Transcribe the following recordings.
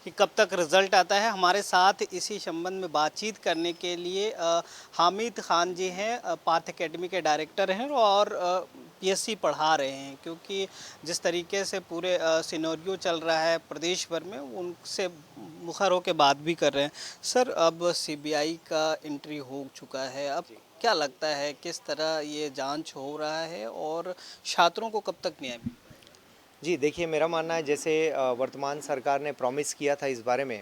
कि कब तक रिजल्ट आता है। हमारे साथ इसी संबंध में बातचीत करने के लिए हामिद खान जी हैं, पार्थ एकेडमी के डायरेक्टर हैं और पीएससी पढ़ा रहे हैं। क्योंकि जिस तरीके से पूरे सिनेरियो चल रहा है प्रदेश भर में, उनसे मुखर होकर बात भी कर रहे हैं। सर, अब सीबीआई का एंट्री हो चुका है, अब क्या लगता है किस तरह ये जांच हो रहा है और छात्रों को कब तक न्याय मिलेगा? जी देखिए, मेरा मानना है जैसे वर्तमान सरकार ने प्रॉमिस किया था इस बारे में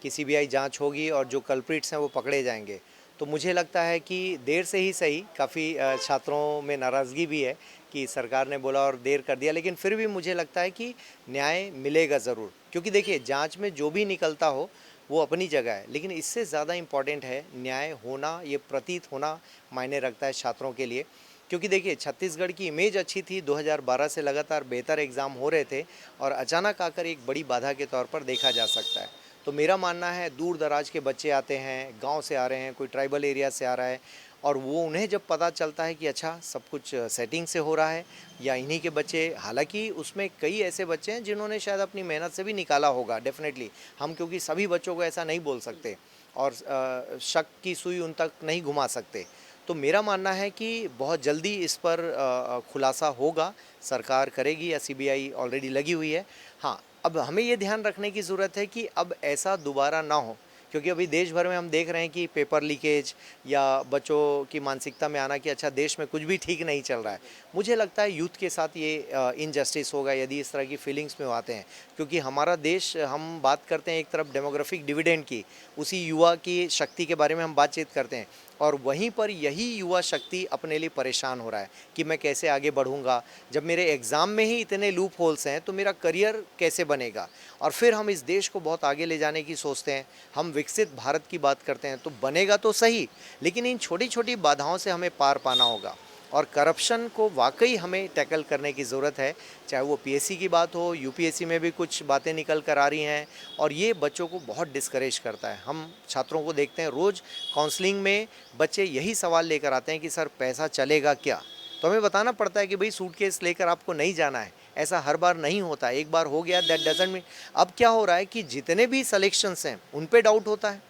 कि सीबीआई जांच होगी और जो कल्प्रिट्स हैं वो पकड़े जाएंगे। तो मुझे लगता है कि देर से ही सही, काफ़ी छात्रों में नाराज़गी भी है कि सरकार ने बोला और देर कर दिया, लेकिन फिर भी मुझे लगता है कि न्याय मिलेगा ज़रूर। क्योंकि देखिए, जांच में जो भी निकलता हो वो अपनी जगह है, लेकिन इससे ज़्यादा इम्पॉर्टेंट है न्याय होना, ये प्रतीत होना मायने रखता है छात्रों के लिए। क्योंकि देखिए, छत्तीसगढ़ की इमेज अच्छी थी, 2012 से लगातार बेहतर एग्ज़ाम हो रहे थे और अचानक आकर एक बड़ी बाधा के तौर पर देखा जा सकता है। तो मेरा मानना है, दूर दराज के बच्चे आते हैं, गांव से आ रहे हैं, कोई ट्राइबल एरिया से आ रहा है, और वो उन्हें जब पता चलता है कि अच्छा सब कुछ सेटिंग से हो रहा है या इन्हीं के बच्चे, हालांकि उसमें कई ऐसे बच्चे हैं जिन्होंने शायद अपनी मेहनत से भी निकाला होगा, डेफिनेटली हम, क्योंकि सभी बच्चों को ऐसा नहीं बोल सकते और शक की सुई उन तक नहीं घुमा सकते। तो मेरा मानना है कि बहुत जल्दी इस पर खुलासा होगा, सरकार करेगी या सीबीआई ऑलरेडी लगी हुई है। हाँ, अब हमें ये ध्यान रखने की ज़रूरत है कि अब ऐसा दोबारा ना हो, क्योंकि अभी देश भर में हम देख रहे हैं कि पेपर लीकेज या बच्चों की मानसिकता में आना कि अच्छा देश में कुछ भी ठीक नहीं चल रहा है। मुझे लगता है यूथ के साथ ये इनजस्टिस होगा यदि इस तरह की फीलिंग्स में वो आते हैं, क्योंकि हमारा देश, हम बात करते हैं एक तरफ डेमोग्राफिक डिविडेंड की, उसी युवा की शक्ति के बारे में हम बातचीत करते हैं, और वहीं पर यही युवा शक्ति अपने लिए परेशान हो रहा है कि मैं कैसे आगे बढ़ूंगा, जब मेरे एग्ज़ाम में ही इतने लूप होल्स हैं तो मेरा करियर कैसे बनेगा। और फिर हम इस देश को बहुत आगे ले जाने की सोचते हैं, हम विकसित भारत की बात करते हैं, तो बनेगा तो सही, लेकिन इन छोटी छोटी बाधाओं से हमें पार पाना होगा। और करप्शन को वाकई हमें टैकल करने की ज़रूरत है, चाहे वो पीएससी की बात हो, यूपीएससी में भी कुछ बातें निकल कर आ रही हैं, और ये बच्चों को बहुत डिस्करेज करता है। हम छात्रों को देखते हैं रोज़ काउंसलिंग में, बच्चे यही सवाल लेकर आते हैं कि सर पैसा चलेगा क्या। तो हमें बताना पड़ता है कि भाई सूटकेस लेकर आपको नहीं जाना है, ऐसा हर बार नहीं होता, एक बार हो गया दैट डजंट मीन। अब क्या हो रहा है कि जितने भी सिलेक्शंस हैं उन पे डाउट होता है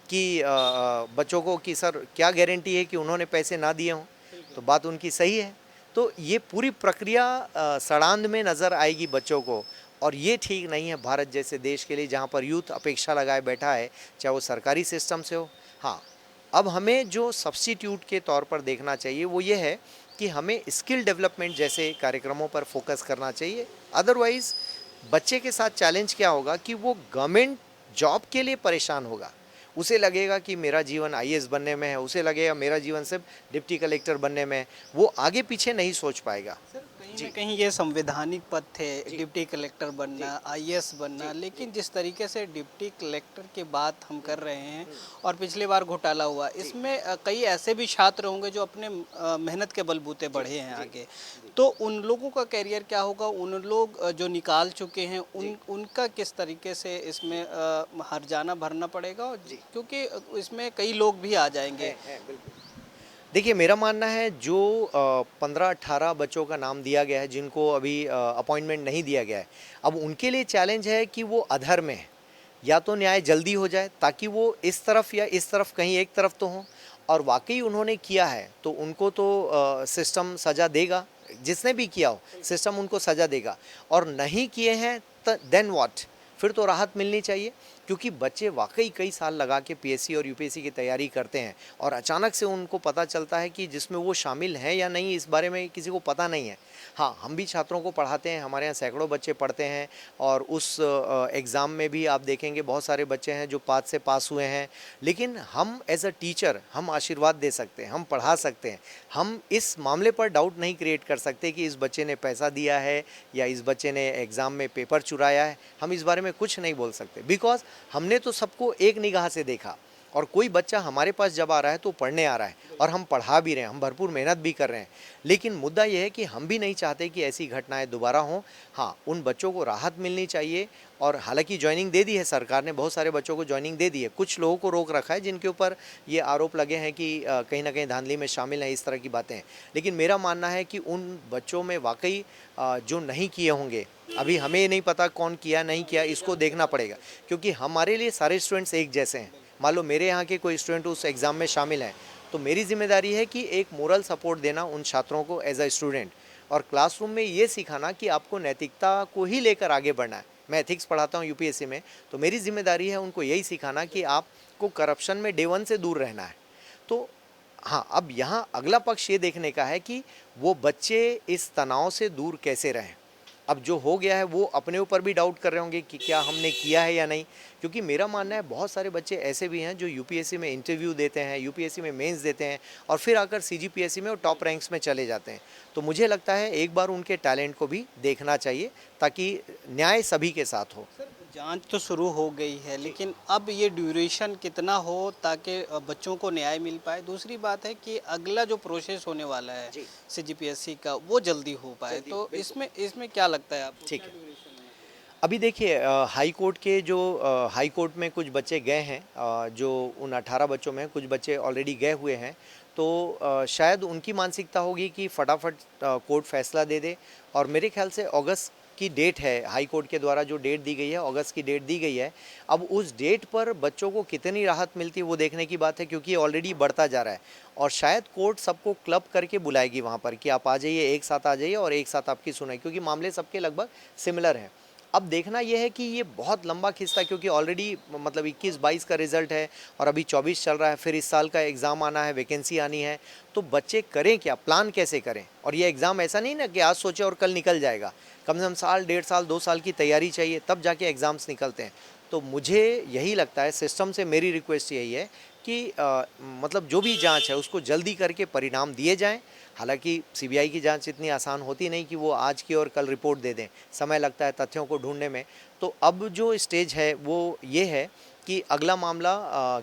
कि बच्चों को कि सर क्या गारंटी है कि उन्होंने पैसे ना दिए हों। तो बात उनकी सही है। तो ये पूरी प्रक्रिया सड़ांध में नज़र आएगी बच्चों को, और ये ठीक नहीं है भारत जैसे देश के लिए, जहाँ पर यूथ अपेक्षा लगाए बैठा है, चाहे वो सरकारी सिस्टम से हो। हाँ, अब हमें जो सब्स्टिट्यूट के तौर पर देखना चाहिए वो ये है कि हमें स्किल डेवलपमेंट जैसे कार्यक्रमों पर फोकस करना चाहिए। अदरवाइज़ बच्चे के साथ चैलेंज क्या होगा कि वो गवर्नमेंट जॉब के लिए परेशान होगा, उसे लगेगा कि मेरा जीवन आईएएस बनने में है, उसे लगेगा मेरा जीवन सिर्फ डिप्टी कलेक्टर बनने में है, वो आगे पीछे नहीं सोच पाएगा। सर, कहीं न जी कहीं ये संवैधानिक पद थे, जी डिप्टी कलेक्टर बनना, जी आईएएस बनना, जी जी। लेकिन जिस तरीके से डिप्टी कलेक्टर की बात हम कर रहे हैं और पिछली बार घोटाला हुआ, जी इसमें कई ऐसे भी छात्र होंगे जो अपने मेहनत के बलबूते जी बढ़े हैं जी आगे। जी तो उन लोगों का करियर क्या होगा? उन लोग जो निकाल चुके हैं, जी उनका किस तरीके से इसमें हर्जाना भरना पड़ेगा? और जी क्योंकि इसमें कई लोग भी आ जाएँगे। है बिल्कुल। देखिए, मेरा मानना है जो 15-18 बच्चों का नाम दिया गया है जिनको अभी अपॉइंटमेंट नहीं दिया गया है, अब उनके लिए चैलेंज है कि वो अधर में है, या तो न्याय जल्दी हो जाए ताकि वो इस तरफ या इस तरफ कहीं एक तरफ तो हों, और वाकई उन्होंने किया है तो उनको तो सिस्टम सज़ा देगा, जिसने भी किया हो सिस्टम उनको सज़ा देगा। और नहीं किए हैं तो देन व्हाट, फिर तो राहत मिलनी चाहिए, क्योंकि बच्चे वाकई कई साल लगा के पीएससी और यूपीएससी की तैयारी करते हैं, और अचानक से उनको पता चलता है कि जिसमें वो शामिल हैं या नहीं इस बारे में किसी को पता नहीं है। हाँ, हम भी छात्रों को पढ़ाते हैं, हमारे यहाँ सैकड़ों बच्चे पढ़ते हैं, और उस एग्ज़ाम में भी आप देखेंगे बहुत सारे बच्चे हैं जो पास से पास हुए हैं, लेकिन हम एज अ टीचर हम आशीर्वाद दे सकते हैं, हम पढ़ा सकते हैं, हम इस मामले पर डाउट नहीं क्रिएट कर सकते कि इस बच्चे ने पैसा दिया है या इस बच्चे ने एग्ज़ाम में पेपर चुराया है। हम इस बारे में कुछ नहीं बोल सकते, बिकॉज हमने तो सबको एक निगाह से देखा। और कोई बच्चा हमारे पास जब आ रहा है तो पढ़ने आ रहा है और हम पढ़ा भी रहे हैं, हम भरपूर मेहनत भी कर रहे हैं, लेकिन मुद्दा यह है कि हम भी नहीं चाहते कि ऐसी घटनाएं दोबारा हों। हाँ, उन बच्चों को राहत मिलनी चाहिए और हालांकि ज्वाइनिंग दे दी है सरकार ने, बहुत सारे बच्चों को ज्वाइनिंग दे दी है, कुछ लोगों को रोक रखा है जिनके ऊपर ये आरोप लगे हैं कि कहीं ना कहीं धांधली में शामिल हैं, इस तरह की बातें हैं। लेकिन मेरा मानना है कि उन बच्चों में वाकई जो नहीं किए होंगे, अभी हमें नहीं पता कौन किया नहीं किया, इसको देखना पड़ेगा, क्योंकि हमारे लिए सारे स्टूडेंट्स एक जैसे हैं। मान लो मेरे यहाँ के कोई स्टूडेंट उस एग्ज़ाम में शामिल हैं, तो मेरी जिम्मेदारी है कि एक मोरल सपोर्ट देना उन छात्रों को एज अ स्टूडेंट, और क्लासरूम में ये सिखाना कि आपको नैतिकता को ही लेकर आगे बढ़ना है। मैं एथिक्स पढ़ाता हूँ यूपीएससी में, तो मेरी जिम्मेदारी है उनको यही सिखाना कि आपको करप्शन में डे वन से दूर रहना है। तो हाँ, अब यहाँ अगला पक्ष ये देखने का है कि वो बच्चे इस तनाव से दूर कैसे रहें। अब जो हो गया है वो अपने ऊपर भी डाउट कर रहे होंगे कि क्या हमने किया है या नहीं, क्योंकि मेरा मानना है बहुत सारे बच्चे ऐसे भी हैं जो यूपीएससी में इंटरव्यू देते हैं, यूपीएससी में मेंस देते हैं और फिर आकर सीजीपीएससी में और टॉप रैंक्स में चले जाते हैं। तो मुझे लगता है एक बार उनके टैलेंट को भी देखना चाहिए ताकि न्याय सभी के साथ हो। जांच तो शुरू हो गई है, लेकिन अब ये ड्यूरेशन कितना हो ताकि बच्चों को न्याय मिल पाए। दूसरी बात है कि अगला जो प्रोसेस होने वाला है सीजीपीएससी का, वो जल्दी हो पाए। तो इसमें इसमें क्या लगता है आपको? ठीक है, अभी देखिए हाई कोर्ट के जो हाई कोर्ट में कुछ बच्चे गए हैं, जो उन 18 बच्चों में कुछ बच्चे ऑलरेडी गए हुए हैं, तो शायद उनकी मानसिकता होगी कि फटाफट कोर्ट फैसला दे दे। और मेरे ख्याल से अगस्त की डेट है, हाई कोर्ट के द्वारा जो डेट दी गई है, अगस्त की डेट दी गई है। अब उस डेट पर बच्चों को कितनी राहत मिलती है वो देखने की बात है, क्योंकि ऑलरेडी बढ़ता जा रहा है और शायद कोर्ट सबको क्लब करके बुलाएगी वहाँ पर कि आप आ जाइए, एक साथ आ जाइए और एक साथ आपकी सुनाई, क्योंकि मामले सबके लगभग सिमिलर हैं। अब देखना यह है कि ये बहुत लंबा खिस्सा, क्योंकि ऑलरेडी मतलब 21-22 का रिजल्ट है और अभी 24 चल रहा है, फिर इस साल का एग्ज़ाम आना है, वैकेंसी आनी है, तो बच्चे करें क्या, प्लान कैसे करें। और ये एग्ज़ाम ऐसा नहीं ना कि आज सोचे और कल निकल जाएगा, कम से कम साल, 1.5 साल, 2 साल की तैयारी चाहिए, तब जाके एग्ज़ाम्स निकलते हैं। तो मुझे यही लगता है, सिस्टम से मेरी रिक्वेस्ट यही है कि मतलब जो भी जांच है उसको जल्दी करके परिणाम दिए जाएं। हालांकि सीबीआई की जांच इतनी आसान होती नहीं कि वो आज की और कल रिपोर्ट दे दें, समय लगता है तथ्यों को ढूंढने में। तो अब जो स्टेज है वो ये है कि अगला मामला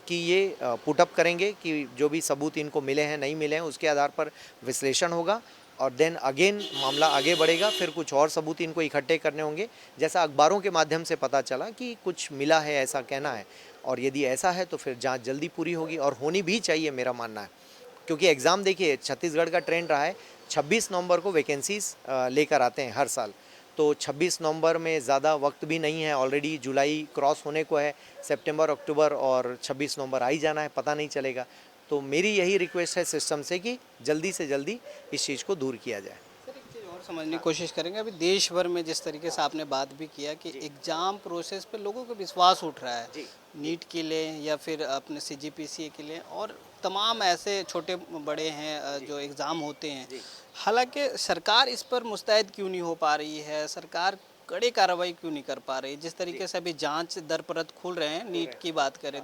कि ये पुटअप करेंगे कि जो भी सबूत इनको मिले हैं नहीं मिले हैं, उसके आधार पर विश्लेषण होगा और देन अगेन मामला आगे बढ़ेगा। फिर कुछ और सबूत इनको इकट्ठे करने होंगे, जैसा अखबारों के माध्यम से पता चला कि कुछ मिला है, ऐसा कहना है। और यदि ऐसा है तो फिर जांच जल्दी पूरी होगी और होनी भी चाहिए, मेरा मानना है। क्योंकि एग्ज़ाम देखिए, छत्तीसगढ़ का ट्रेंड रहा है 26 नवंबर को वैकेंसीज लेकर आते हैं हर साल। तो 26 नवंबर में ज़्यादा वक्त भी नहीं है, ऑलरेडी जुलाई क्रॉस होने को है, सितंबर, अक्टूबर और 26 नवंबर आ ही जाना है, पता नहीं चलेगा। तो मेरी यही रिक्वेस्ट है सिस्टम से कि जल्दी से जल्दी इस चीज़ को दूर किया जाए। सर, एक चीज़ और समझने की कोशिश करेंगे। अभी देश भर में जिस तरीके से आपने बात भी किया कि एग्ज़ाम प्रोसेस पे लोगों को विश्वास उठ रहा है, नीट के लिए या फिर अपने सीजीपीएससी के लिए और तमाम ऐसे छोटे बड़े हैं जो एग्ज़ाम होते हैं। हालांकि सरकार इस पर मुस्तैद क्यों नहीं हो पा रही है, सरकार कड़ी कार्रवाई क्यों नहीं कर पा रही? जिस तरीके से अभी जांच दर परत खुल रहे हैं, नीट की बात करें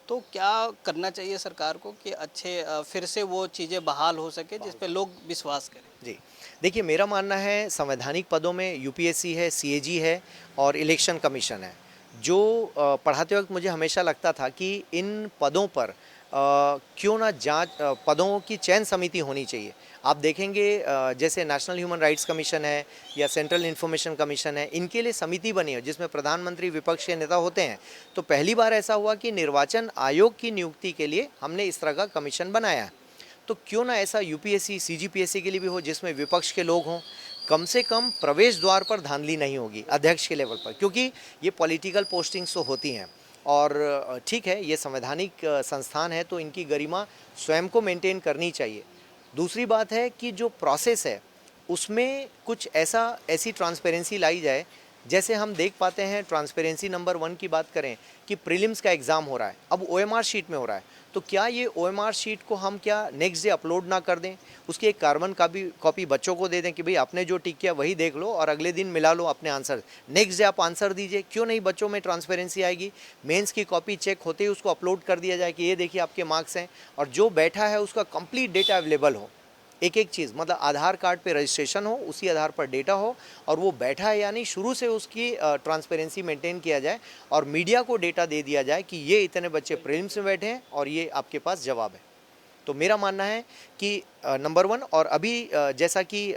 तो क्या करना चाहिए सरकार को कि अच्छे फिर से वो चीज़ें बहाल हो सके जिस पे लोग विश्वास करें? जी, देखिए मेरा मानना है संवैधानिक पदों में यूपीएससी है, सीएजी है और इलेक्शन कमीशन है। जो पढ़ाते वक्त मुझे हमेशा लगता था कि इन पदों पर क्यों ना जांच, पदों की चयन समिति होनी चाहिए। आप देखेंगे जैसे नेशनल ह्यूमन राइट्स कमीशन है या सेंट्रल इन्फॉर्मेशन कमीशन है, इनके लिए समिति बनी है जिसमें प्रधानमंत्री, विपक्ष के नेता होते हैं। तो पहली बार ऐसा हुआ कि निर्वाचन आयोग की नियुक्ति के लिए हमने इस तरह का कमीशन बनाया है। तो क्यों ना ऐसा यूपीएससी, सीजीपीएससी के लिए भी हो जिसमें विपक्ष के लोग हों। कम से कम प्रवेश द्वार पर धांधली नहीं होगी अध्यक्ष के लेवल पर, क्योंकि ये पॉलिटिकल पोस्टिंग्स तो होती हैं और ठीक है, ये संवैधानिक संस्थान है तो इनकी गरिमा स्वयं को मेंटेन करनी चाहिए। दूसरी बात है कि जो प्रोसेस है उसमें कुछ ऐसी ट्रांसपेरेंसी लाई जाए, जैसे हम देख पाते हैं ट्रांसपेरेंसी नंबर 1 की बात करें कि प्रीलिम्स का एग्ज़ाम हो रहा है, अब ओएमआर शीट में हो रहा है, तो क्या ये ओएमआर शीट को हम क्या नेक्स्ट डे अपलोड ना कर दें, उसकी एक कार्बन कॉपी बच्चों को दे दें कि भाई आपने जो टिक किया वही देख लो और अगले दिन मिला लो अपने आंसर, नेक्स्ट डे आप आंसर दीजिए। क्यों नहीं, बच्चों में ट्रांसपेरेंसी आएगी। मेंस की कॉपी चेक होते ही उसको अपलोड कर दिया जाए कि ये देखिए आपके मार्क्स हैं और जो बैठा है उसका कंप्लीट डेटा अवेलेबल हो। एक एक चीज़, मतलब आधार कार्ड पे रजिस्ट्रेशन हो, उसी आधार पर डेटा हो, और वो बैठा है या नहीं शुरू से उसकी ट्रांसपेरेंसी मेंटेन किया जाए और मीडिया को डेटा दे दिया जाए कि ये इतने बच्चे प्रीलिम्स में बैठे हैं और ये आपके पास जवाब है। तो मेरा मानना है कि नंबर वन, और अभी जैसा कि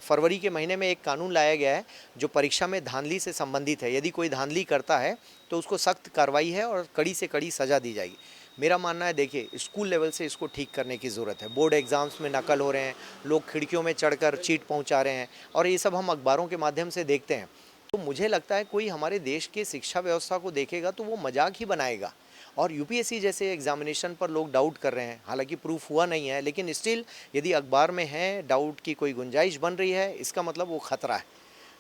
फरवरी के महीने में एक कानून लाया गया है जो परीक्षा में धांधली से संबंधित है। यदि कोई धांधली करता है तो उसको सख्त कार्रवाई है और कड़ी से कड़ी सज़ा दी जाएगी। मेरा मानना है, देखिए, स्कूल लेवल से इसको ठीक करने की ज़रूरत है। बोर्ड एग्ज़ाम्स में नकल हो रहे हैं, लोग खिड़कियों में चढ़कर चीट पहुंचा रहे हैं, और ये सब हम अखबारों के माध्यम से देखते हैं। तो मुझे लगता है कोई हमारे देश के शिक्षा व्यवस्था को देखेगा तो वो मजाक ही बनाएगा। और यूपीएससी जैसे एग्जामिनेशन पर लोग डाउट कर रहे हैं, हालांकि प्रूफ हुआ नहीं है, लेकिन स्टिल यदि अखबार में है डाउट की कोई गुंजाइश बन रही है, इसका मतलब वो खतरा है।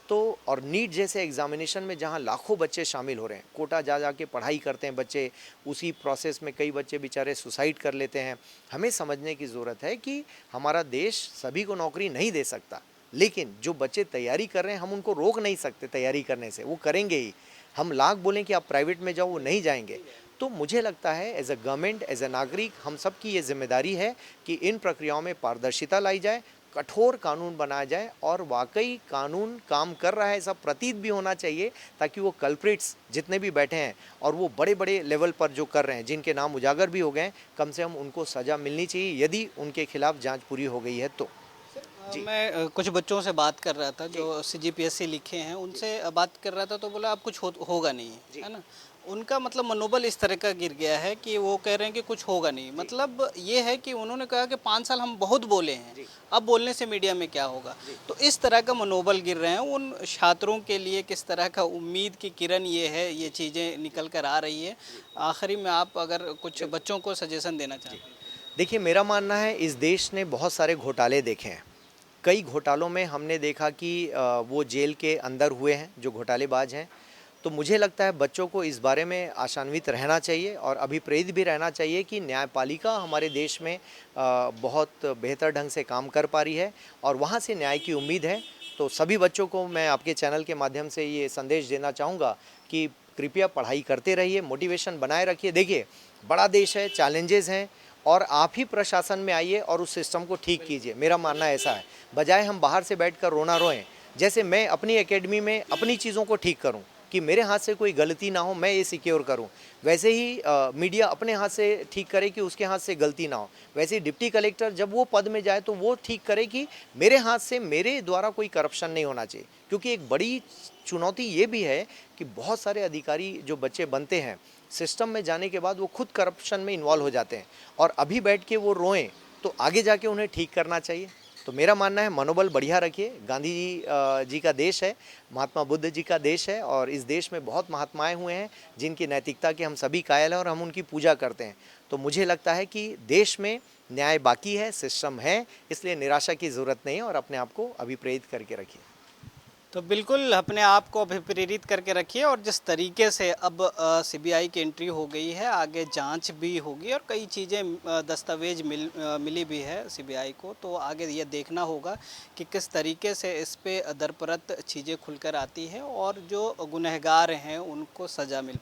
तो और नीट जैसे एग्जामिनेशन में जहां लाखों बच्चे शामिल हो रहे हैं, कोटा जा के पढ़ाई करते हैं बच्चे, उसी प्रोसेस में कई बच्चे बेचारे सुसाइड कर लेते हैं। हमें समझने की ज़रूरत है कि हमारा देश सभी को नौकरी नहीं दे सकता, लेकिन जो बच्चे तैयारी कर रहे हैं हम उनको रोक नहीं सकते तैयारी करने से, वो करेंगे ही। हम लाख बोलें कि आप प्राइवेट में जाओ, वो नहीं जाएंगे। तो मुझे लगता है as a government, as a नागरिक, हम सब की ये जिम्मेदारी है कि इन प्रक्रियाओं में पारदर्शिता लाई जाए, कठोर कानून बनाया जाए, और वाकई कानून काम कर रहा है ऐसा प्रतीत भी होना चाहिए, ताकि वो कल्प्रिट्स जितने भी बैठे हैं और वो बड़े बड़े लेवल पर जो कर रहे हैं, जिनके नाम उजागर भी हो गए, कम से कम उनको सज़ा मिलनी चाहिए यदि उनके खिलाफ जांच पूरी हो गई है तो। मैं कुछ बच्चों से बात कर रहा था जो सीजीपीएससी लिखे हैं, उनसे बात कर रहा था तो बोला अब कुछ होगा नहीं, है ना। उनका मतलब मनोबल इस तरह का गिर गया है कि वो कह रहे हैं कि कुछ होगा नहीं। मतलब ये है कि उन्होंने कहा कि 5 साल हम बहुत बोले हैं, अब बोलने से मीडिया में क्या होगा। तो इस तरह का मनोबल गिर रहे हैं। उन छात्रों के लिए किस तरह का उम्मीद की किरण ये है, ये चीज़ें निकल कर आ रही है। आखिरी में आप अगर कुछ बच्चों को सजेशन देना चाहते हैं। देखिए, मेरा मानना है इस देश ने बहुत सारे घोटाले देखे हैं। कई घोटालों में हमने देखा कि वो जेल के अंदर हुए हैं जो घोटालेबाज हैं। तो मुझे लगता है बच्चों को इस बारे में आशान्वित रहना चाहिए और अभिप्रेरित भी रहना चाहिए कि न्यायपालिका हमारे देश में बहुत बेहतर ढंग से काम कर पा रही है और वहाँ से न्याय की उम्मीद है। तो सभी बच्चों को मैं आपके चैनल के माध्यम से ये संदेश देना चाहूँगा कि कृपया पढ़ाई करते रहिए, मोटिवेशन बनाए रखिए। देखिए, बड़ा देश है, चैलेंजेस हैं, और आप ही प्रशासन में आइए और उस सिस्टम को ठीक कीजिए। मेरा मानना ऐसा है, बजाय हम बाहर से बैठकर रोना रोएं। जैसे मैं अपनी एकेडमी में अपनी चीज़ों को ठीक करूं कि मेरे हाथ से कोई गलती ना हो, मैं ये सिक्योर करूं, वैसे ही मीडिया अपने हाथ से ठीक करे कि उसके हाथ से गलती ना हो। वैसे ही डिप्टी कलेक्टर जब वो पद में जाए तो वो ठीक करे कि मेरे हाथ से, मेरे द्वारा कोई करप्शन नहीं होना चाहिए। क्योंकि एक बड़ी चुनौती ये भी है कि बहुत सारे अधिकारी जो बच्चे बनते हैं, सिस्टम में जाने के बाद वो खुद करप्शन में इन्वॉल्व हो जाते हैं, और अभी बैठ के वो रोएं तो आगे जाके उन्हें ठीक करना चाहिए। तो मेरा मानना है मनोबल बढ़िया रखिए। गांधी जी का देश है, महात्मा बुद्ध जी का देश है, और इस देश में बहुत महात्माएं हुए हैं जिनकी नैतिकता के हम सभी कायल हैं और हम उनकी पूजा करते हैं। तो मुझे लगता है कि देश में न्याय बाकी है, सिस्टम है, इसलिए निराशा की ज़रूरत नहीं है और अपने आप को अभिप्रेरित करके रखिए। तो बिल्कुल अपने आप को अभिप्रेरित करके रखिए। और जिस तरीके से अब सीबीआई की एंट्री हो गई है, आगे जांच भी होगी और कई चीज़ें दस्तावेज मिली भी है सीबीआई को, तो आगे ये देखना होगा कि किस तरीके से इस पे दरपरत चीज़ें खुलकर आती है और जो गुनहगार हैं उनको सज़ा मिल